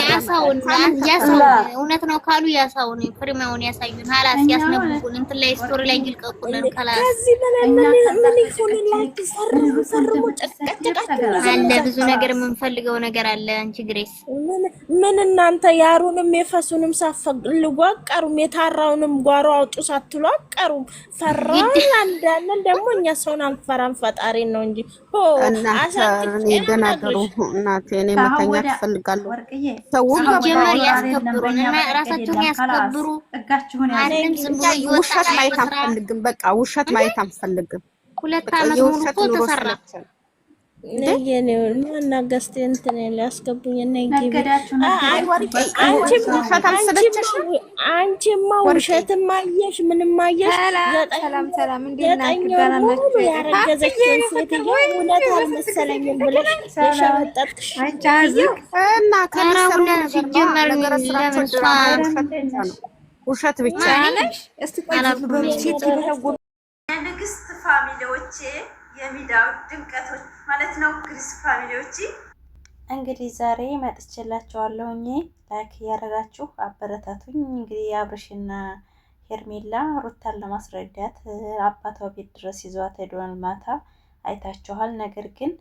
ያሳውን እውነት ነው ካሉ ያሳውን ፍሪማውን ያሳዩን ሀላስ ያስነብቡን እንትን ላይ ስቶሪ ላይ ይልቀቁልን ከላስ ከዚህ በላይ ምን ይሆንላችሁ? ፈርሙ ጨቀጨቃችሁ አለ ብዙ ነገር የምንፈልገው ነገር አለ። አንቺ ግሬስ ምን እናንተ ያሩንም የፈሱንም ሳፈልጉ አቀሩም የታራውንም ጓሮ አውጡ ሳትሉ አቀሩም። ፈራን አንዳንድ ደግሞ እኛ ሰውን አንፈራም ፈጣሪን ነው እንጂ ይደናገሩ እናቴ እኔ መተኛ ትፈልጋለሁ። ሰው ጀመር ያስከብሩን እና ራሳቸውን ያስከብሩ። ውሸት ማየት አንፈልግም። በቃ ውሸት ማየት አንፈልግም። 2 ዓመት ሙሉ እኮ ተሰራ ነየኔው እና ገስቴ እንትን ያስገቡኝ እና ይገቢ አንቺማ ውሸትም ማየሽ ምንም ማየሽ ሰላም እንዴት ያረገዘችን ሴትዮ እውነት አልመሰለኝም ብለሽ የሸመጠጥሽ እና ከመሰሩ ሲጀመር ውሸት ብቻ ነሽ። እስቲ ንግስት ፋሚሊዎቼ የሚዲያው ድምቀቶች ማለት ነው። ግሪስ ፋሚሊዎች እንግዲህ ዛሬ መጥቼላችኋለሁኝ። ላይክ ያደረጋችሁ አበረታቱኝ። እንግዲህ አብርሽና ሄርሜላ ሩታን ለማስረዳት አባቷ ቤት ድረስ ይዟት ሄዷል። ማታ አይታችኋል። ነገር ግን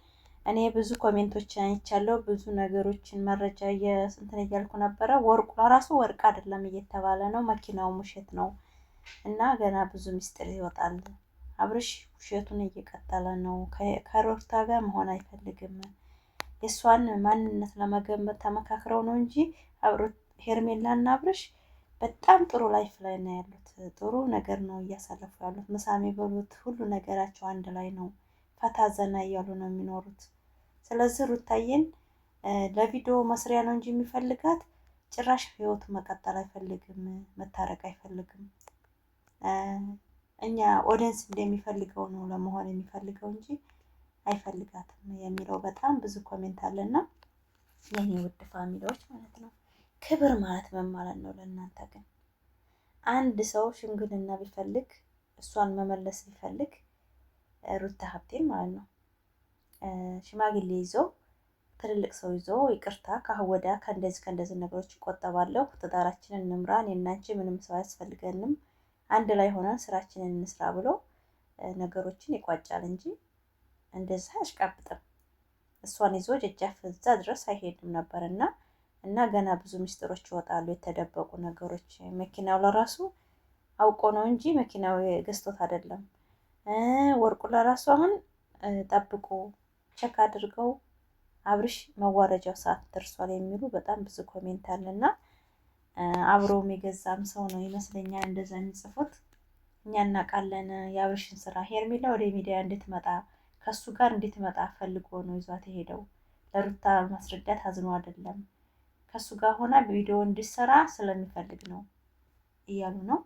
እኔ ብዙ ኮሜንቶችን አይቻለሁ። ብዙ ነገሮችን መረጃ እንትን እያልኩ ነበረ። ወርቁ ለራሱ ወርቅ አይደለም እየተባለ ነው። መኪናው ውሸት ነው እና ገና ብዙ ምስጢር ይወጣል። አብርሽ ውሸቱን እየቀጠለ ነው። ከሩታ ጋር መሆን አይፈልግም። የሷን ማንነት ለመገመት ተመካክረው ነው እንጂ ሄርሜላና አብርሽ በጣም ጥሩ ላይፍ ላይ ነው ያሉት። ጥሩ ነገር ነው እያሳለፉ ያሉት። ምሳሜ በሉት ሁሉ ነገራቸው አንድ ላይ ነው። ፈታ ዘና እያሉ ነው የሚኖሩት። ስለዚህ ሩታዬን ለቪዲዮ መስሪያ ነው እንጂ የሚፈልጋት ጭራሽ ህይወቱ መቀጠል አይፈልግም። መታረቅ አይፈልግም። እኛ ኦዲየንስ እንደሚፈልገው ነው ለመሆን የሚፈልገው እንጂ አይፈልጋትም የሚለው በጣም ብዙ ኮሜንት አለና የኔ ውድ ፋሚሊዎች ማለት ነው። ክብር ማለት ምን ማለት ነው ለእናንተ? ግን አንድ ሰው ሽምግልና ቢፈልግ እሷን መመለስ ቢፈልግ ሩታ ሀብቴን ማለት ነው ሽማግሌ ይዞ ትልልቅ ሰው ይዞ ይቅርታ ከወዳ ከእንደዚህ ነገሮች ይቆጠባለሁ፣ ትዳራችንን እንምራን፣ የናንቺ ምንም ሰው አያስፈልገንም፣ አንድ ላይ ሆነን ስራችንን እንስራ ብሎ ነገሮችን ይቋጫል እንጂ እንደዛ አያሽቃብጥም። እሷን ይዞ ጀጃፍ እዛ ድረስ አይሄድም ነበርና እና ገና ብዙ ሚስጥሮች ይወጣሉ፣ የተደበቁ ነገሮች። መኪናው ለራሱ አውቆ ነው እንጂ መኪናው ገዝቶት አይደለም። ወርቁ ለራሱ አሁን ጠብቁ ቸክ አድርገው አብርሽ መዋረጃው ሰዓት ደርሷል የሚሉ በጣም ብዙ ኮሜንት አለና አብሮም የገዛም ሰው ነው ይመስለኛል እንደዛ የሚጽፉት። እኛ እናውቃለን የአብርሽን ስራ። ሄርሜላ ወደ ሚዲያ እንድትመጣ ከሱ ጋር እንድትመጣ ፈልጎ ነው ይዟት የሄደው። ለሩታ ማስረዳት አዝኖ አይደለም፣ ከሱ ጋር ሆና ቪዲዮ እንድትሰራ ስለሚፈልግ ነው እያሉ ነው።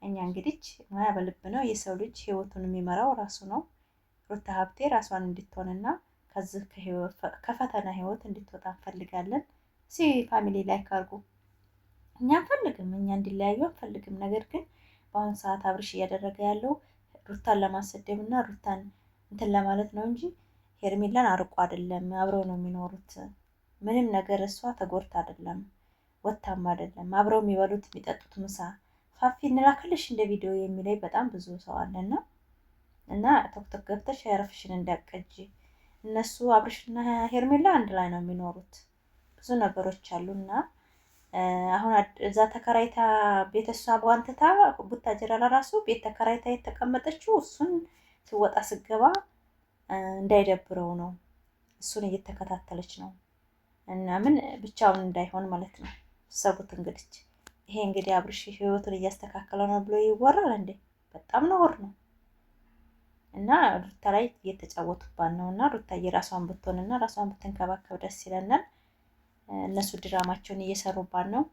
እኛ እንግዲህ ሙያ በልብ ነው። የሰው ልጅ ህይወቱን የሚመራው ራሱ ነው። ሩታ ሀብቴ ራሷን እንድትሆንና ከዚህ ከፈተና ህይወት እንድትወጣ እንፈልጋለን። ፋሚሊ ላይክ አድርጉ። እኛ አንፈልግም፣ እኛ እንዲለያዩ አንፈልግም። ነገር ግን በአሁኑ ሰዓት አብርሽ እያደረገ ያለው ሩታን ለማሰደብ እና ሩታን እንትን ለማለት ነው እንጂ ሄርሜላን አርቆ አይደለም። አብረው ነው የሚኖሩት። ምንም ነገር እሷ ተጎድታ አይደለም፣ ወታም አይደለም። አብረው የሚበሉት የሚጠጡት ምሳ ፋፊ እንላክልሽ እንደ ቪዲዮ የሚለይ በጣም ብዙ ሰው አለና እና ቶክቶክ ገብተሽ ያረፍሽን እንዳቀጂ። እነሱ አብርሽና ሄርሜላ አንድ ላይ ነው የሚኖሩት። ብዙ ነገሮች አሉና አሁን እዛ ተከራይታ ቤተሰብ ዋንተታ ቡታጀራ ለራሱ ቤት ተከራይታ የተቀመጠችው እሱን ሲወጣ ስገባ እንዳይደብረው ነው። እሱን እየተከታተለች ነው እና ምን ብቻውን እንዳይሆን ማለት ነው። ሰቡት እንግዲህ ይሄ እንግዲህ አብርሽ ህይወቱን እያስተካከለ ነው ብሎ ይወራል እንዴ? በጣም ነውር ነው። እና ሩታ ላይ እየተጫወቱባት ነው። እና ሩታ የራሷን ብትሆንና ራሷን ብትንከባከብ ደስ ይለናል። እነሱ ድራማቸውን እየሰሩባት ነው።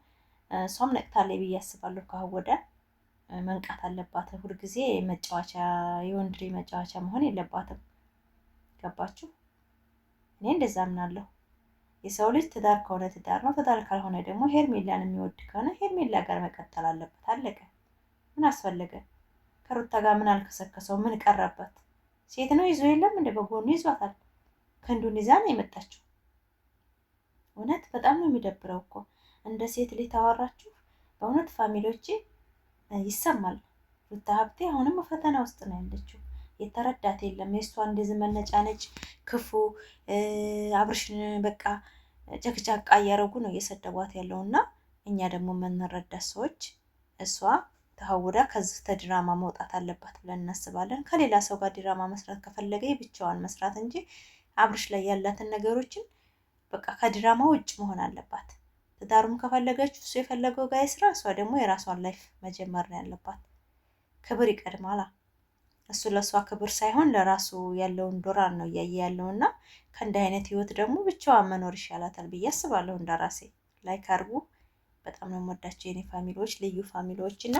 እሷም ነቅታለች ብዬ አስባለሁ። ካሁን ወደ መንቃት አለባት። ሁልጊዜ መጫወቻ የወንድሪ መጫወቻ መሆን የለባትም። ገባችሁ? እኔ እንደዛ አምናለሁ። የሰው ልጅ ትዳር ከሆነ ትዳር ነው። ትዳር ካልሆነ ደግሞ ሄርሜላን የሚወድ ከሆነ ሄርሜላ ጋር መቀጠል አለበት። አለቀ። ምን አስፈለገ? ከሩታ ጋር ምን አልከሰከሰው? ምን ቀረበት? ሴት ነው ይዞ የለም እንደ በጎኑ ይዟታል። ክንዱን ይዛ ነው የመጣችው። እውነት በጣም ነው የሚደብረው እኮ እንደ ሴት ልጅ ታወራችሁ። በእውነት ፋሚሊዎቼ ይሰማል። ሩታ ሀብቴ አሁንም ፈተና ውስጥ ነው ያለችው። የተረዳት የለም። የእሷ እንደዚህ መነጫነጭ ክፉ አብርሽን በቃ ጨቅጫቃ እያደረጉ ነው እየሰደቧት ያለው እና እኛ ደግሞ የምንረዳት ሰዎች እሷ ተሀውዳ ከዚህ ተድራማ መውጣት አለባት ብለን እናስባለን። ከሌላ ሰው ጋር ድራማ መስራት ከፈለገ ብቻዋን መስራት እንጂ አብርሽ ላይ ያላትን ነገሮችን በቃ ከድራማ ውጭ መሆን አለባት። ትዳሩም ከፈለገች እሱ የፈለገው ጋር ስራ፣ እሷ ደግሞ የራሷን ላይፍ መጀመር ነው ያለባት። ክብር ይቀድማላ። እሱ ለእሷ ክብር ሳይሆን ለራሱ ያለውን ዶላር ነው እያየ ያለው እና ከእንዲህ አይነት ህይወት ደግሞ ብቻዋን መኖር ይሻላታል ብዬ አስባለሁ። እንደራሴ ላይክ አድርጉ። በጣም ነው የምወዳቸው የኔ ፋሚሊዎች፣ ልዩ ፋሚሊዎች እና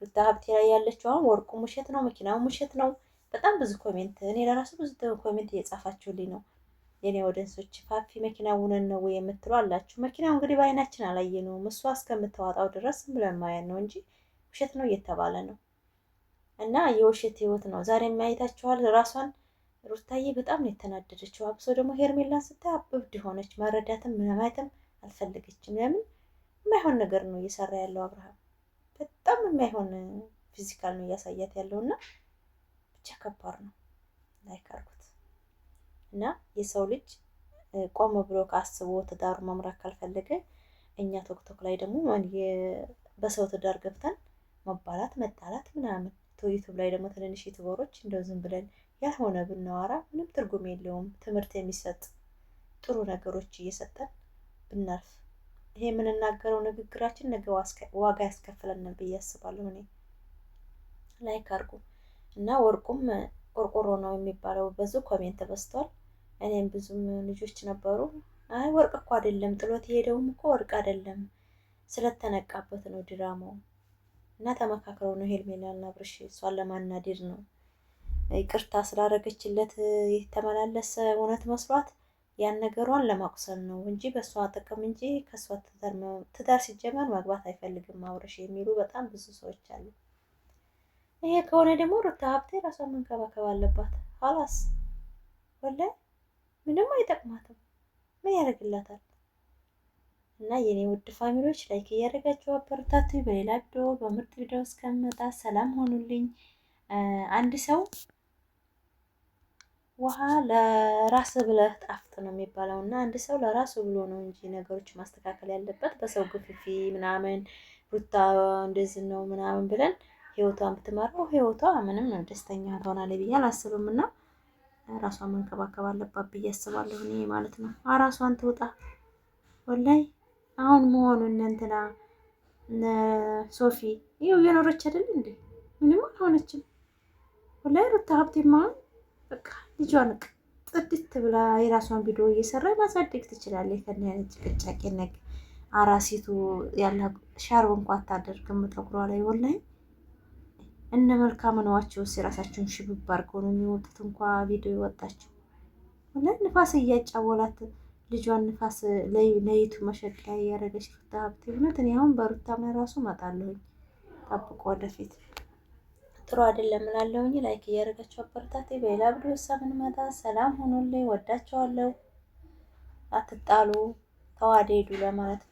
ሩታ ሀብቴ ላይ ያለችው አሁን ወርቁም ውሸት ነው፣ መኪናውም ውሸት ነው። በጣም ብዙ ኮሜንት እኔ ለራሱ ብዙ ኮሜንት እየጻፋችሁልኝ ነው የኔ ወደንሶች። ፋፊ መኪና ውነን ነው የምትሉ አላችሁ። መኪናው እንግዲህ በአይናችን አላየነውም። እሷ እስከምታዋጣው ድረስ ብለን ማየት ነው እንጂ ውሸት ነው እየተባለ ነው እና የውሸት ህይወት ነው። ዛሬ የሚያይታችኋል ራሷን ሩታዬ በጣም ነው የተናደደችው። አብሶ ደግሞ ሄርሜላን ስታይ አብብድ ሆነች። መረዳትም ማየትም አልፈለገችም። ለምን የማይሆን ነገር ነው እየሰራ ያለው አብርሃም። በጣም የማይሆን ፊዚካል ነው እያሳያት ያለው እና ብቻ ከባድ ነው። ላይክ አድርጉት እና የሰው ልጅ ቆም ብሎ ካስቦ ትዳሩ መምራት ካልፈለገ እኛ ቶክቶክ ላይ ደግሞ በሰው ትዳር ገብተን መባላት መጣላት ምናምን ዩቱብ ላይ ደግሞ ትንንሽ ዩቱበሮች እንደው ዝም ብለን ያልሆነ ብናወራ ምንም ትርጉም የለውም። ትምህርት የሚሰጥ ጥሩ ነገሮች እየሰጠን ብናልፍ ይሄ የምንናገረው ንግግራችን ነገ ዋጋ ያስከፍለናል ብዬ አስባለሁ። እኔ ላይክ አድርጉ እና ወርቁም ቆርቆሮ ነው የሚባለው ብዙ ኮሜንት በዝቷል። እኔም ብዙም ልጆች ነበሩ አይ ወርቅ እኮ አይደለም ጥሎት የሄደውም እኮ ወርቅ አይደለም ስለተነቃበት ነው ድራማው እና ተመካክረው ነው ሄርሜላና አብርሽ እሷን ለማናደድ ነው። ይቅርታ ስላደረገችለት የተመላለሰ እውነት መስሏት ያን ነገሯን ለማቁሰል ነው እንጂ በእሷ ጥቅም እንጂ ከእሷ ትዳር ሲጀመር መግባት አይፈልግም አብርሽ የሚሉ በጣም ብዙ ሰዎች አሉ። ይሄ ከሆነ ደግሞ ሩታ ሀብቴ ራሷን መንከባከብ አለባት። ሀላስ ወላሂ ምንም አይጠቅማትም። ምን ያደርግላታል? እና የኔ ውድ ፋሚሊዎች ላይክ እያደረጋችሁ አበረታቱ። በሌላ ቪዲዮ በምርጥ ቪዲዮ እስከምመጣ ሰላም ሆኑልኝ። አንድ ሰው ውሃ ለራስ ብለህ ጣፍጥ ነው የሚባለው እና አንድ ሰው ለራሱ ብሎ ነው እንጂ ነገሮች ማስተካከል ያለበት በሰው ግፍፊ ምናምን ሩታ እንደዚህ ነው ምናምን ብለን ህይወቷን ብትመራው ህይወቷ ምንም ነው ደስተኛ ትሆናለች ብዬ አላስብም። እና ራሷን መንከባከብ አለባት ብዬ አስባለሁ እኔ ማለት ነው። ራሷን ትውጣ ወላይ አሁን መሆኑን እንትና ሶፊ ይኸው እየኖረች አይደል እንዴ? ምንም አልሆነችም ወላይ ሩታ ሀብቴማ በቃ ልጇን ጥድት ብላ የራሷን ቪዲዮ እየሰራ ማሳደግ ትችላለች። ከነ ያለች ጭቅጫቄ ነገ አራሲቱ ያለ ሻርብ እንኳን አታደርግም ጠጉሯ ላይ ወላይ እነ መልካም ነዋቸው የራሳቸውን ሽብብ አድርገው ነው የሚወጡት። እንኳን ቪዲዮ ይወጣቸው ወላይ ንፋስ እያጫወላት ልጇን ንፋስ ለይቱ መሸቂያ እያደረገች ሩታ ሀብቴ እውነት እኔ አሁን በሩታ ራሱ እመጣለሁኝ። ጠብቆ ወደፊት ጥሩ አይደለም እላለሁኝ። ላይክ እያደረጋችሁ አበረታቴ። በሌላ ቪዲዮ እስከምንመጣ ሰላም ሆኖልኝ ወዳችኋለሁ። አትጣሉ፣ ተዋደዱ ለማለት